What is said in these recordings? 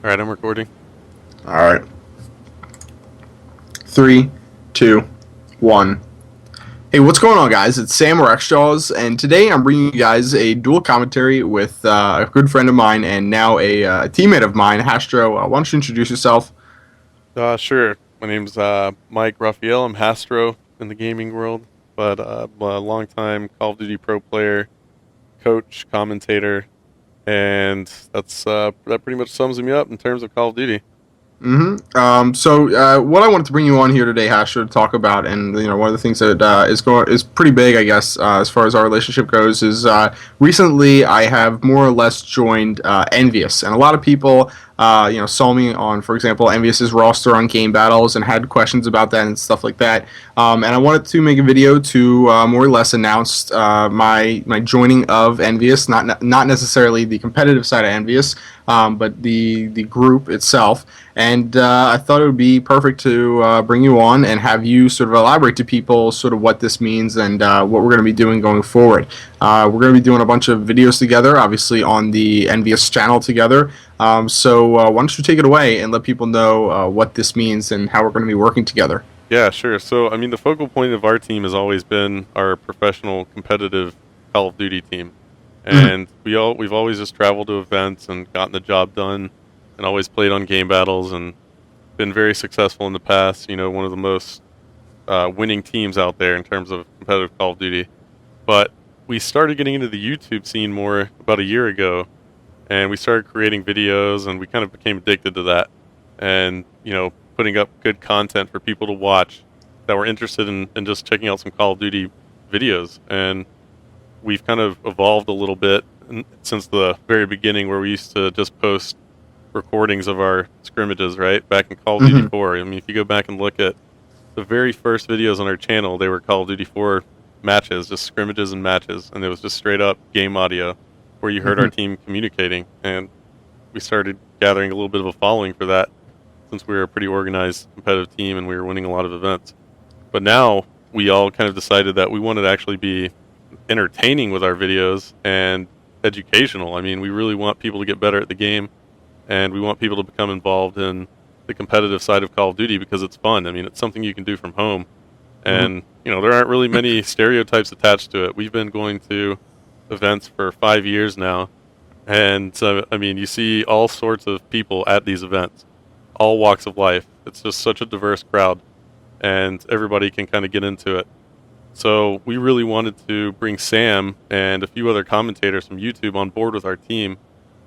All right, I'm recording. All right. Three, two, one. Hey, what's going on, guys? It's Sam or xJawz, and today I'm bringing you guys a dual commentary with a good friend of mine and now a teammate of mine, Hastro. Why don't you introduce yourself? Sure. My name's Mike Raphael. I'm Hastro in the gaming world, but I'm a longtime Call of Duty pro player, coach, commentator, and that pretty much sums me up in terms of Call of Duty. What I wanted to bring you on here today, Hastro, to talk about, and one of the things that is pretty big, I guess, as far as our relationship goes, is recently I have more or less joined EnVyUs, and a lot of people saw me on, for example, EnVyUs's roster on Game Battles and had questions about that and stuff like that. And I wanted to make a video to more or less announce my joining of EnVyUs, not necessarily the competitive side of EnVyUs, but the group itself. And I thought it would be perfect to bring you on and have you sort of elaborate to people sort of what this means and what we're going to be doing going forward. We're going to be doing a bunch of videos together, obviously on the EnVyUs channel together. Why don't you take it away and let people know what this means and how we're going to be working together? Yeah, sure. So, I mean, the focal point of our team has always been our professional competitive Call of Duty team, and we've always just traveled to events and gotten the job done, and always played on game battles and been very successful in the past. You know, one of the most winning teams out there in terms of competitive Call of Duty. But we started getting into the YouTube scene more about a year ago, and we started creating videos, and we kind of became addicted to that. And putting up good content for people to watch that were interested in just checking out some Call of Duty videos. And we've kind of evolved a little bit since the very beginning, where we used to just post recordings of our scrimmages, right? Back in Call of Duty 4. I mean, if you go back and look at the very first videos on our channel, they were Call of Duty 4 matches, just scrimmages and matches. And it was just straight up game audio where you heard our team communicating. And we started gathering a little bit of a following for that, since we were a pretty organized competitive team and we were winning a lot of events. But now we all kind of decided that we wanted to actually be entertaining with our videos and educational. I mean, we really want people to get better at the game, and we want people to become involved in the competitive side of Call of Duty because it's fun. I mean, it's something you can do from home. And, there aren't really many stereotypes attached to it. We've been going to events for 5 years now. And so, I mean, you see all sorts of people at these events, all walks of life. It's just such a diverse crowd, and everybody can kind of get into it. So we really wanted to bring Sam and a few other commentators from YouTube on board with our team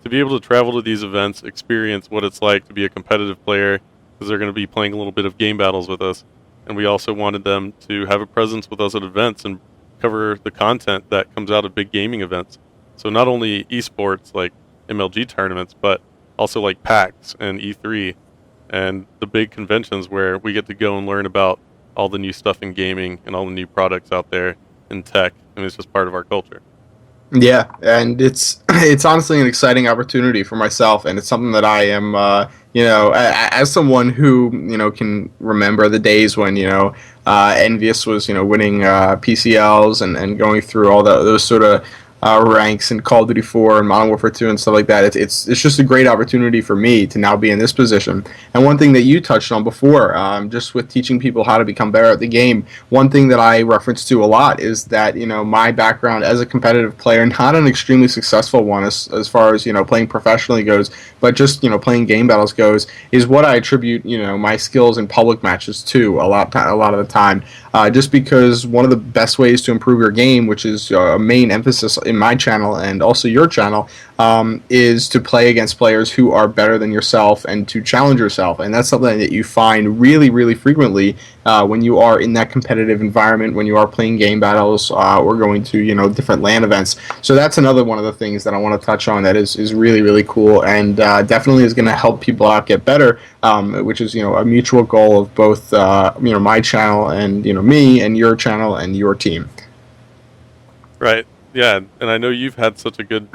to be able to travel to these events, experience what it's like to be a competitive player, because they're going to be playing a little bit of game battles with us. And we also wanted them to have a presence with us at events and cover the content that comes out of big gaming events. So not only esports like MLG tournaments, but also like PAX and E3 and the big conventions where we get to go and learn about all the new stuff in gaming and all the new products out there in tech. And it's just part of our culture. Yeah, and it's honestly an exciting opportunity for myself, and it's something that I am, as someone who can remember the days when Envious was winning PCLs and going through all those sort of ranks in Call of Duty 4 and Modern Warfare 2 and stuff like that. It's just a great opportunity for me to now be in this position. And one thing that you touched on before, just with teaching people how to become better at the game, one thing that I reference to a lot is that my background as a competitive player, not an extremely successful one as far as playing professionally goes, but just playing game battles goes, is what I attribute my skills in public matches to a lot of the time. Just because one of the best ways to improve your game, which is a main emphasis in my channel and also your channel, is to play against players who are better than yourself and to challenge yourself. And that's something that you find really, really frequently when you are in that competitive environment, when you are playing game battles or going to different LAN events. So that's another one of the things that I want to touch on that is really, really cool and definitely is going to help people out get better, which is a mutual goal of both my channel and me and your channel and your team. Right. Yeah. And I know you've had such a good,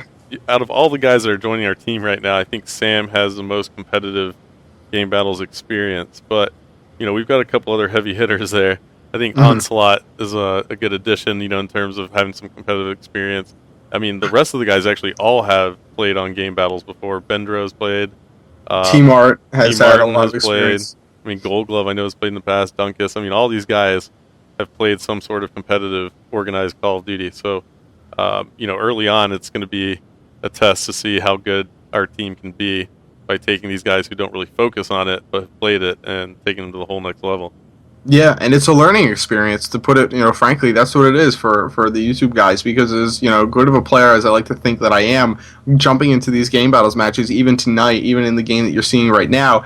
out of all the guys that are joining our team right now, I think Sam has the most competitive game battles experience. But, we've got a couple other heavy hitters there. I think Onslaught is a good addition, in terms of having some competitive experience. I mean, the rest of the guys actually all have played on game battles before. Bendro's played. Team Art T. has had a Martin lot has of played. experience. I mean, Gold Glove I know has played in the past. Dunkus. I mean, all these guys have played some sort of competitive, organized Call of Duty. So, early on, it's going to be a test to see how good our team can be by taking these guys who don't really focus on it but have played it and taking them to the whole next level. Yeah, and it's a learning experience to put it, frankly, that's what it is for the YouTube guys because as, good of a player as I like to think that I am, jumping into these game battles matches even tonight, even in the game that you're seeing right now,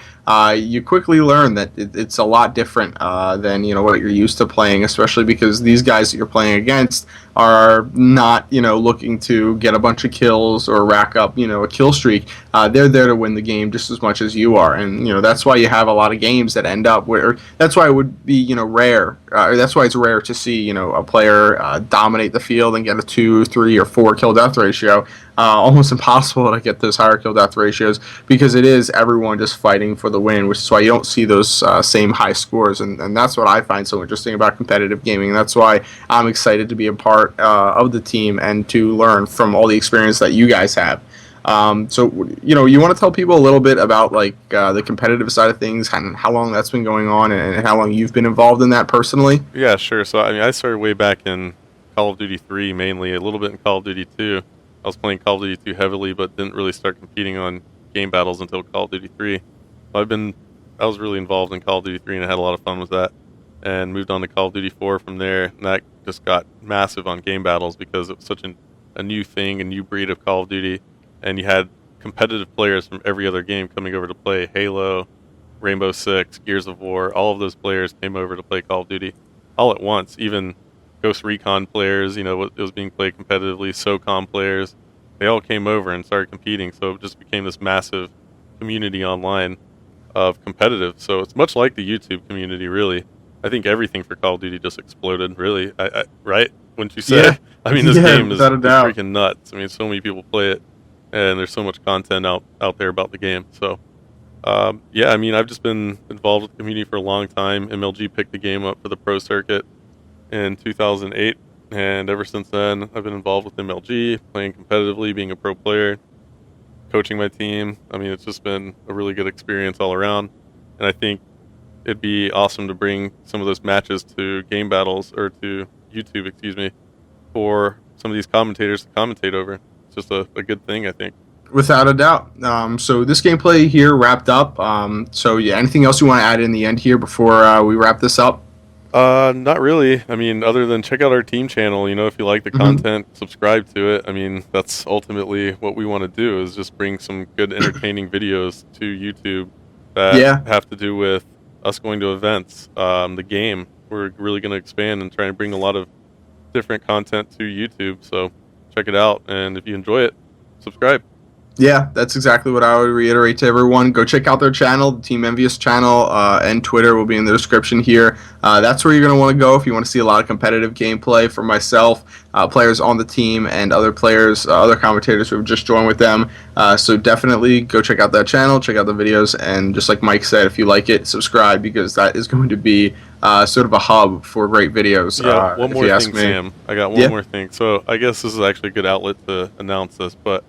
you quickly learn that it's a lot different than, what you're used to playing, especially because these guys that you're playing against are not, looking to get a bunch of kills or rack up, a kill streak. They're there to win the game just as much as you are, and that's why you have a lot of games that end up where that's why it would be rare. That's why it's rare to see a player dominate the field and get a 2, 3, or 4 kill death ratio. Almost impossible to get those higher kill death ratios because it is everyone just fighting for the win, which is why you don't see those same high scores, and that's what I find so interesting about competitive gaming. That's why I'm excited to be a part of the team and to learn from all the experience that you guys have. So you want to tell people a little bit about the competitive side of things and how long that's been going on and how long you've been involved in that personally? Yeah, sure. So, I mean, I started way back in Call of Duty 3 mainly, a little bit in Call of Duty 2. I was playing Call of Duty 2 heavily, but didn't really start competing on game battles until Call of Duty 3. So I was really involved in Call of Duty 3 and I had a lot of fun with that. And moved on to Call of Duty 4 from there, and that just got massive on game battles because it was such a new thing, a new breed of Call of Duty, and you had competitive players from every other game coming over to play Halo, Rainbow Six, Gears of War. All of those players came over to play Call of Duty all at once. Even Ghost Recon players, it was being played competitively. SOCOM players, they all came over and started competing. So it just became this massive community online of competitive. So it's much like the YouTube community, really. I think everything for Call of Duty just exploded, really. Right? Wouldn't you say? Yeah. I mean, this game is without a doubt. freaking nuts. I mean, so many people play it, and there's so much content out there about the game. So, yeah, I mean, I've just been involved with the community for a long time. MLG picked the game up for the pro circuit in 2008, and ever since then, I've been involved with MLG, playing competitively, being a pro player, coaching my team. I mean, it's just been a really good experience all around, and I think it'd be awesome to bring some of those matches to game battles or to YouTube, for some of these commentators to commentate over. It's just a good thing, I think. Without a doubt. So this gameplay here wrapped up. So yeah, anything else you want to add in the end here before we wrap this up? Not really. I mean, other than check out our team channel. If you like the content, subscribe to it. I mean, that's ultimately what we want to do is just bring some good, entertaining videos to YouTube that have to do with us going to events, the game. We're really going to expand and try and bring a lot of different content to YouTube. So check it out, and if you enjoy it, subscribe. Yeah, that's exactly what I would reiterate to everyone. Go check out their channel, the Team EnVyUs channel, and Twitter will be in the description here. That's where you're going to want to go if you want to see a lot of competitive gameplay from myself, players on the team, and other players, other commentators who have just joined with them. So definitely go check out that channel, check out the videos, and just like Mike said, if you like it, subscribe because that is going to be sort of a hub for great videos. Yeah, one more thing, Sam. I got one more thing. So I guess this is actually a good outlet to announce this, but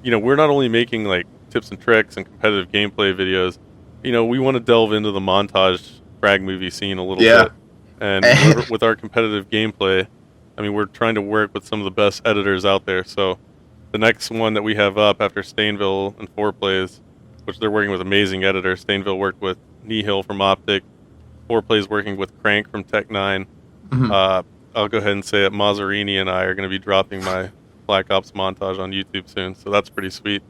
we're not only making like tips and tricks and competitive gameplay videos. We want to delve into the montage frag movie scene a little bit. And with our competitive gameplay, I mean, we're trying to work with some of the best editors out there. So the next one that we have up after Stainville and 4Plays, which they're working with amazing editors. Stainville worked with Nihil from Optic. 4Plays working with Crank from Tech9. I'll go ahead and say that Mazzarini and I are going to be dropping my Black Ops montage on YouTube soon, so that's pretty sweet.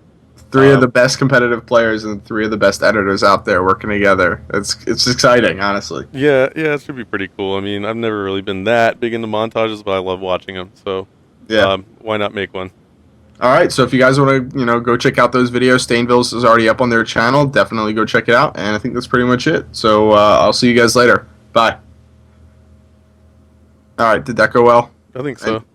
3 of the best competitive players and 3 of the best editors out there working together. It's exciting, honestly. Yeah, it should be pretty cool. I mean, I've never really been that big into montages, but I love watching them. So, why not make one? All right, so if you guys want to, go check out those videos, Stainville's is already up on their channel. Definitely go check it out, and I think that's pretty much it. So I'll see you guys later. Bye. All right, did that go well? I think so.